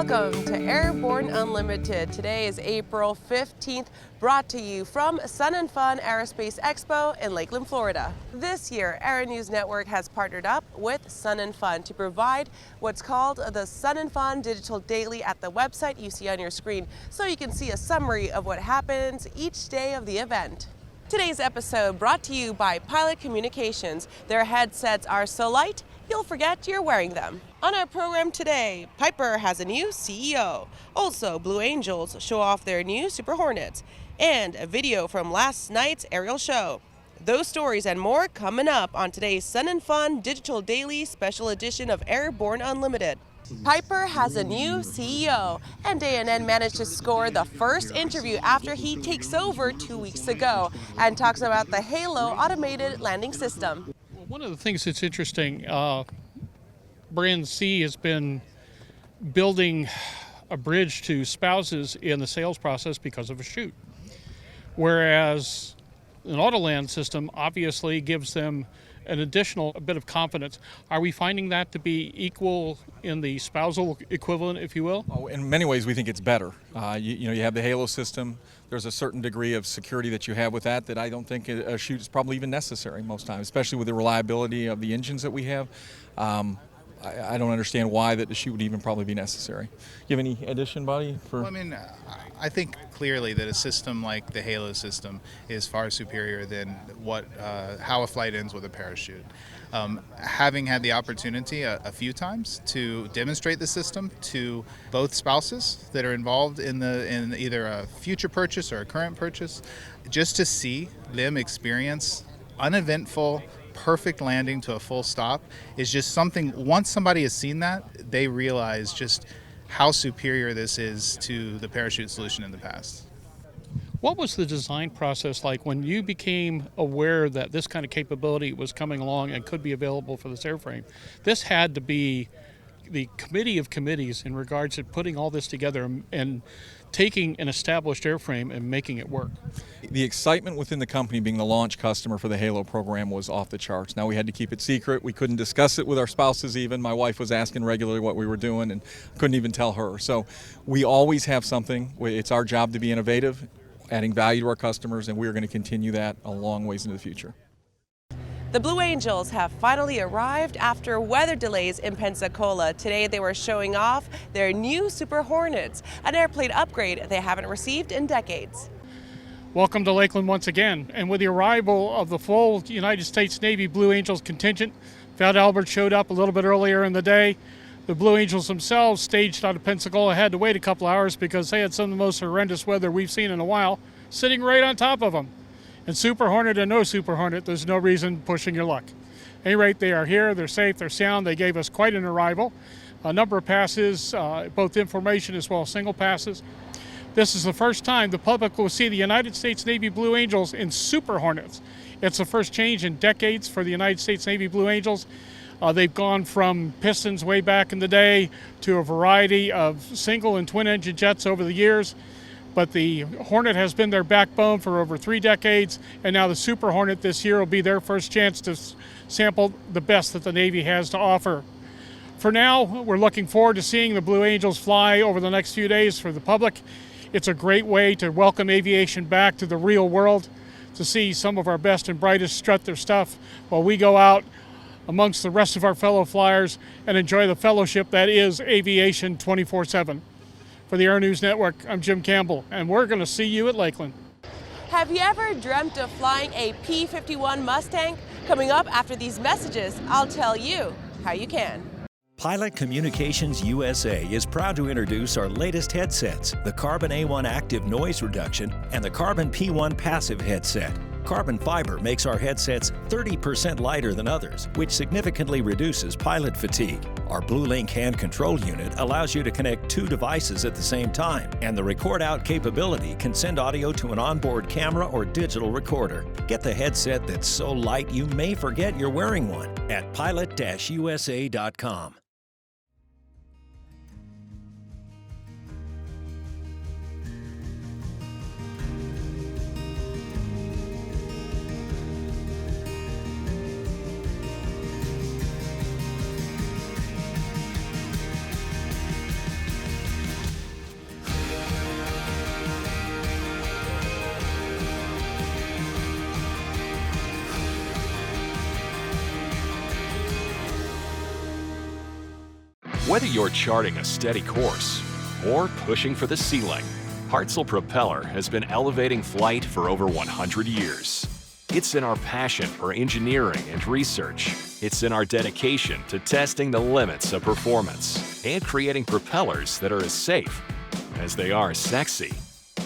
Welcome to Airborne Unlimited. Today is April 15th, brought to you from Sun and Fun Aerospace Expo in Lakeland, Florida. This year, Aero-News Network has partnered up with Sun and Fun to provide what's called the Sun and Fun Digital Daily at the website you see on your screen, so you can see a summary of what happens each day of the event. Today's episode brought to you by Pilot Communications. Their headsets are so light, you'll forget you're wearing them. On our program today, Piper has a new CEO. Also, Blue Angels show off their new Super Hornets. And a video from last night's aerial show. Those stories and more coming up on today's Sun and Fun Digital Daily Special Edition of Airborne Unlimited. Piper has a new CEO, and ANN managed to score the first interview after he takes over 2 weeks ago and talks about the Halo automated landing system. Well, one of the things that's interesting, Brand C has been building a bridge to spouses in the sales process because of a chute, whereas an Autoland system obviously gives them an additional bit of confidence. Are we finding that to be equal in the spousal equivalent, if you will? Oh, in many ways, we think it's better. You have the Halo system. There's a certain degree of security that you have with that I don't think a chute is probably even necessary most times, especially with the reliability of the engines that we have. I don't understand why that the chute would even probably be necessary. You have any addition, Buddy? Well, I think clearly that a system like the Halo system is far superior than how a flight ends with a parachute. Having had the opportunity a few times to demonstrate the system to both spouses that are involved in either a future purchase or a current purchase, just to see them experience uneventful, perfect landing to a full stop is just something, once somebody has seen that, they realize just how superior this is to the parachute solution in the past. What was the design process like when you became aware that this kind of capability was coming along and could be available for this airframe? This had to be the committee of committees in regards to putting all this together and taking an established airframe and making it work. The excitement within the company being the launch customer for the Halo program was off the charts. Now we had to keep it secret. We couldn't discuss it with our spouses even. My wife was asking regularly what we were doing and couldn't even tell her. So we always have something. It's our job to be innovative, adding value to our customers, and we are going to continue that a long ways into the future. The Blue Angels have finally arrived after weather delays in Pensacola. Today they were showing off their new Super Hornets, an airplane upgrade they haven't received in decades. Welcome to Lakeland once again, and with the arrival of the full United States Navy Blue Angels contingent, Val Albert showed up a little bit earlier in the day. The Blue Angels themselves, staged out of Pensacola, had to wait a couple hours because they had some of the most horrendous weather we've seen in a while, sitting right on top of them. And Super Hornet or no Super Hornet, there's no reason pushing your luck. At any rate, they are here, they're safe, they're sound. They gave us quite an arrival. A number of passes, both information as well as single passes. This is the first time the public will see the United States Navy Blue Angels in Super Hornets. It's the first change in decades for the United States Navy Blue Angels. They've gone from pistons way back in the day to a variety of single and twin engine jets over the years. But the Hornet has been their backbone for over 3 decades, and now the Super Hornet this year will be their first chance to sample the best that the Navy has to offer. For now, we're looking forward to seeing the Blue Angels fly over the next few days for the public. It's a great way to welcome aviation back to the real world, to see some of our best and brightest strut their stuff while we go out amongst the rest of our fellow flyers and enjoy the fellowship that is aviation 24/7. For the Aero-News Network, I'm Jim Campbell, and we're going to see you at Lakeland. Have you ever dreamt of flying a P-51 Mustang? Coming up after these messages, I'll tell you how you can. Pilot Communications USA is proud to introduce our latest headsets, the Carbon A1 Active Noise Reduction and the Carbon P1 Passive Headset. Carbon fiber makes our headsets 30% lighter than others, which significantly reduces pilot fatigue. Our BlueLink hand control unit allows you to connect 2 devices at the same time, and the record out capability can send audio to an onboard camera or digital recorder. Get the headset that's so light you may forget you're wearing one at pilot-usa.com. Whether you're charting a steady course or pushing for the ceiling, Hartzell Propeller has been elevating flight for over 100 years. It's in our passion for engineering and research. It's in our dedication to testing the limits of performance and creating propellers that are as safe as they are sexy.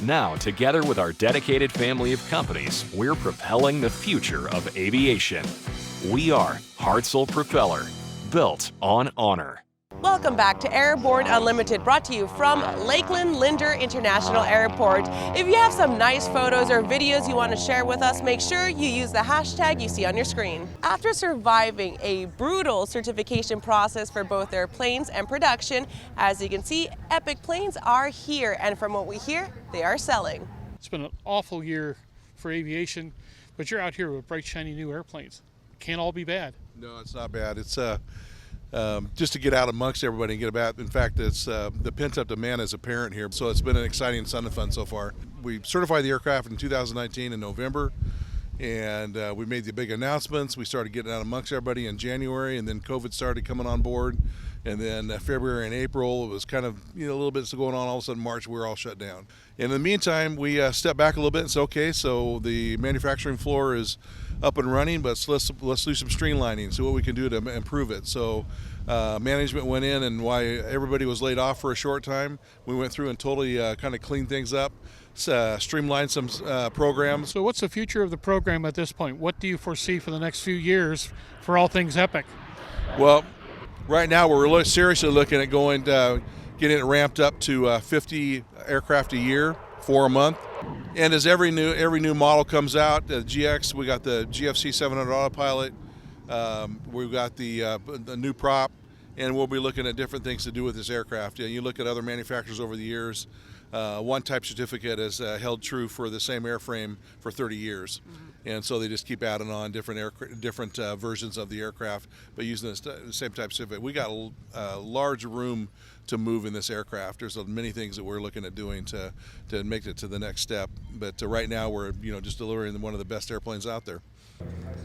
Now, together with our dedicated family of companies, we're propelling the future of aviation. We are Hartzell Propeller, built on honor. Welcome back to Airborne Unlimited, brought to you from Lakeland Linder International Airport. If you have some nice photos or videos you want to share with us, make sure you use the hashtag you see on your screen. After surviving a brutal certification process for both their planes and production, as you can see, epic planes are here, and from what we hear, they are selling. It's been an awful year for aviation, but you're out here with bright, shiny new airplanes. Can't all be bad. No, it's not bad. It's just to get out amongst everybody and get about. In fact, it's the pent-up demand is apparent here. So it's been an exciting Sun and Fun so far. We certified the aircraft in 2019 in November, and we made the big announcements. We started getting out amongst everybody in January, and then COVID started coming on board. And then February and April, it was kind of a little bit going on. All of a sudden, March, we were all shut down. And in the meantime, we stepped back a little bit and said, okay, so the manufacturing floor is up and running, but let's do some streamlining, see what we can do to improve it. So management went in, and why everybody was laid off for a short time, we went through and totally kind of cleaned things up, streamlined some programs. So what's the future of the program at this point? What do you foresee for the next few years for all things Epic? Well, right now we're really seriously looking at getting it ramped up to 50 aircraft a year, 4 a month. And as every new model comes out, the GX, we got the GFC 700 autopilot, we've got the new prop, and we'll be looking at different things to do with this aircraft. You look at other manufacturers over the years, one type certificate has held true for the same airframe for 30 years. And so they just keep adding on different versions of the aircraft, but using the same type certificate. We got a large room to move in this aircraft. There's many things that we're looking at doing to make it to the next step. But right now we're just delivering one of the best airplanes out there.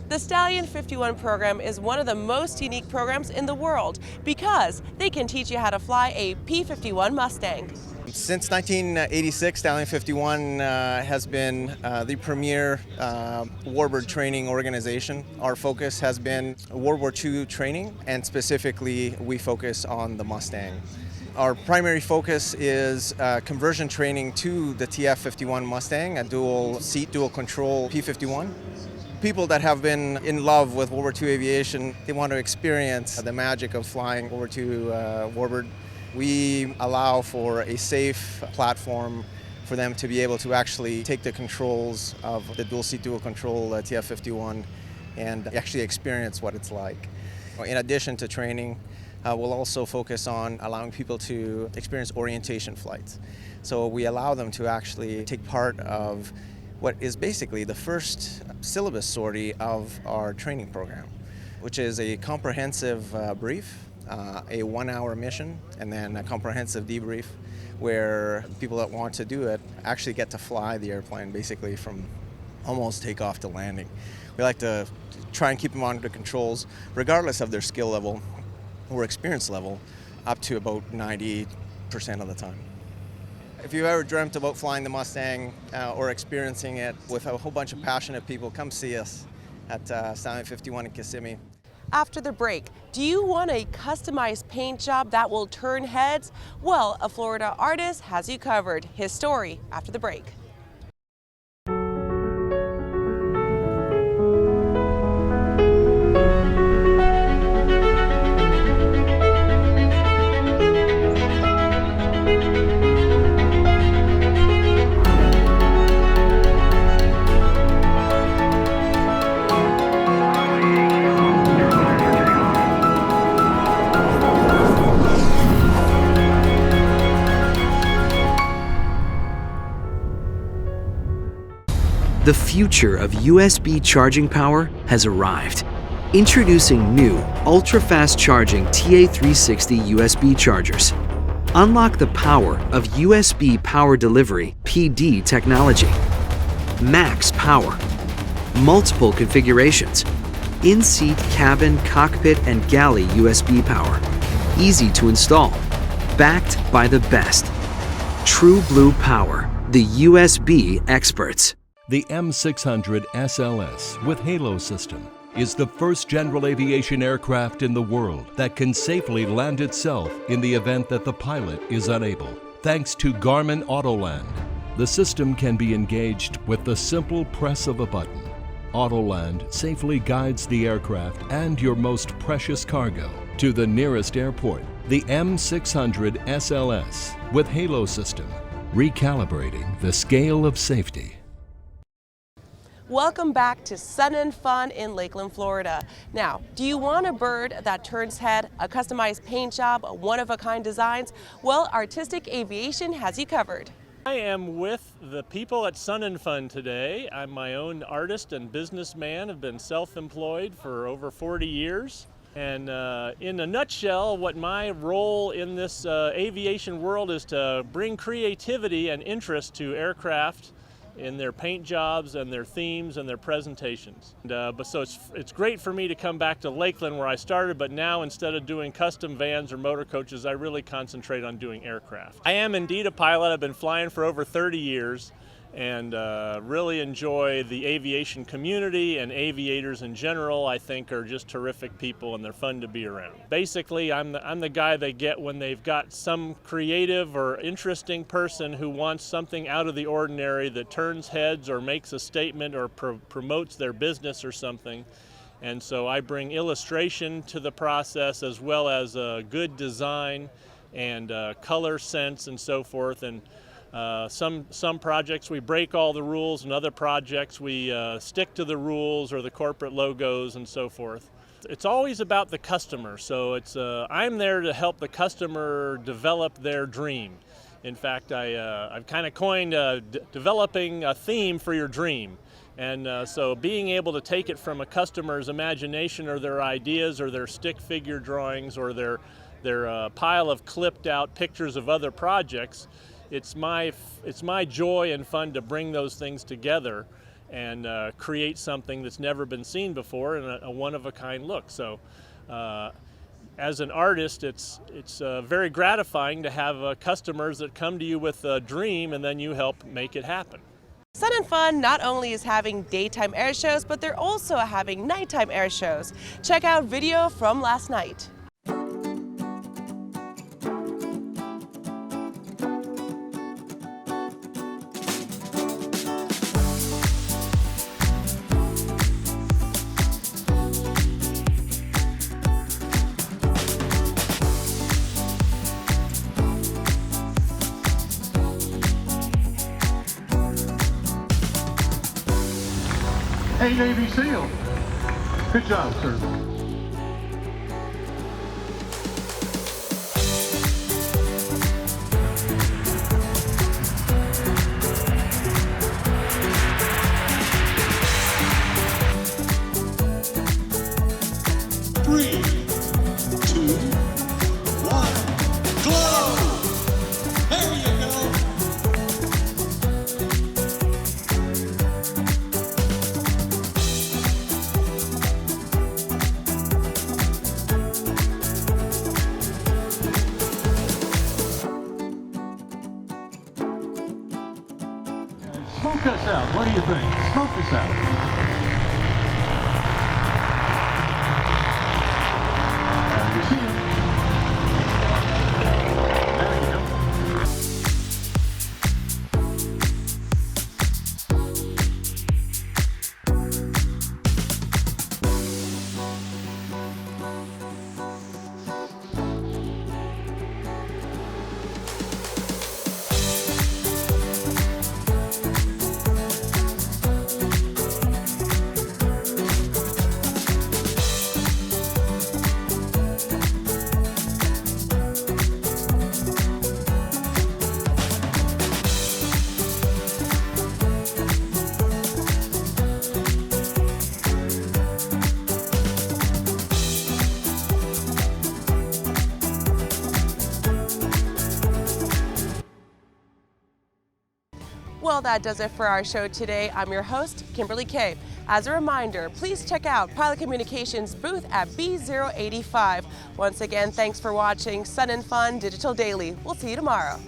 The Stallion 51 program is one of the most unique programs in the world because they can teach you how to fly a P-51 Mustang. Since 1986, Stallion 51 has been the premier warbird training organization. Our focus has been World War II training, and specifically we focus on the Mustang. Our primary focus is conversion training to the TF-51 Mustang, a dual-seat, dual-control P-51. People that have been in love with World War II aviation, they want to experience the magic of flying World War II warbird. We allow for a safe platform for them to be able to actually take the controls of the dual-seat, dual-control TF-51 and actually experience what it's like. In addition to training, we'll also focus on allowing people to experience orientation flights. So we allow them to actually take part of what is basically the first syllabus sortie of our training program, which is a comprehensive brief, a 1-hour mission, and then a comprehensive debrief where people that want to do it actually get to fly the airplane basically from almost takeoff to landing. We like to try and keep them under controls regardless of their skill level or experience level up to about 90% of the time. If you've ever dreamt about flying the Mustang or experiencing it with a whole bunch of passionate people, come see us at Stallion 51 in Kissimmee. After the break, do you want a customized paint job that will turn heads? Well, a Florida artist has you covered. His story after the break. The future of USB charging power has arrived. Introducing new, ultra-fast charging TA360 USB chargers. Unlock the power of USB Power Delivery (PD) technology. Max power. Multiple configurations. In-seat, cabin, cockpit, and galley USB power. easy to install. Backed by the best. True Blue Power, the USB experts. The M600 SLS with Halo system is the first general aviation aircraft in the world that can safely land itself in the event that the pilot is unable. Thanks to Garmin Autoland, the system can be engaged with the simple press of a button. Autoland safely guides the aircraft and your most precious cargo to the nearest airport. The M600 SLS with Halo system, recalibrating the scale of safety. Welcome back to Sun and Fun in Lakeland, Florida. Now, do you want a bird that turns head, a customized paint job, one-of-a-kind designs? Well, Artistic Aviation has you covered. I am with the people at Sun and Fun today. I'm my own artist and businessman. I've been self-employed for over 40 years. And in a nutshell, what my role in this aviation world is to bring creativity and interest to aircraft in their paint jobs and their themes and their presentations. So it's great for me to come back to Lakeland where I started, but now instead of doing custom vans or motor coaches, I really concentrate on doing aircraft. I am indeed a pilot. I've been flying for over 30 years and really enjoy the aviation community, and aviators in general I think are just terrific people and they're fun to be around. Basically, I'm the guy they get when they've got some creative or interesting person who wants something out of the ordinary that turns heads or makes a statement or promotes their business or something. And so I bring illustration to the process as well as good design and color sense and so forth. And some projects we break all the rules, and other projects we stick to the rules or the corporate logos and so forth. It's always about the customer, so I'm there to help the customer develop their dream. In fact, I've kind of coined developing a theme for your dream. And so being able to take it from a customer's imagination or their ideas or their stick figure drawings or their pile of clipped out pictures of other projects, it's my joy and fun to bring those things together and create something that's never been seen before in a one-of-a-kind look. So as an artist, it's very gratifying to have customers that come to you with a dream and then you help make it happen. Sun and Fun not only is having daytime air shows, but they're also having nighttime air shows. Check out video from last night. Hey, Navy SEAL. Good job, sir. Three, two, one, glow! There you go. Smoke us out. What do you think? Smoke us out. You see him. There you go. Well, that does it for our show today. I'm your host, Kimberly Kay. As a reminder, please check out Pilot Communications booth at B085. Once again, thanks for watching Sun and Fun Digital Daily. We'll see you tomorrow.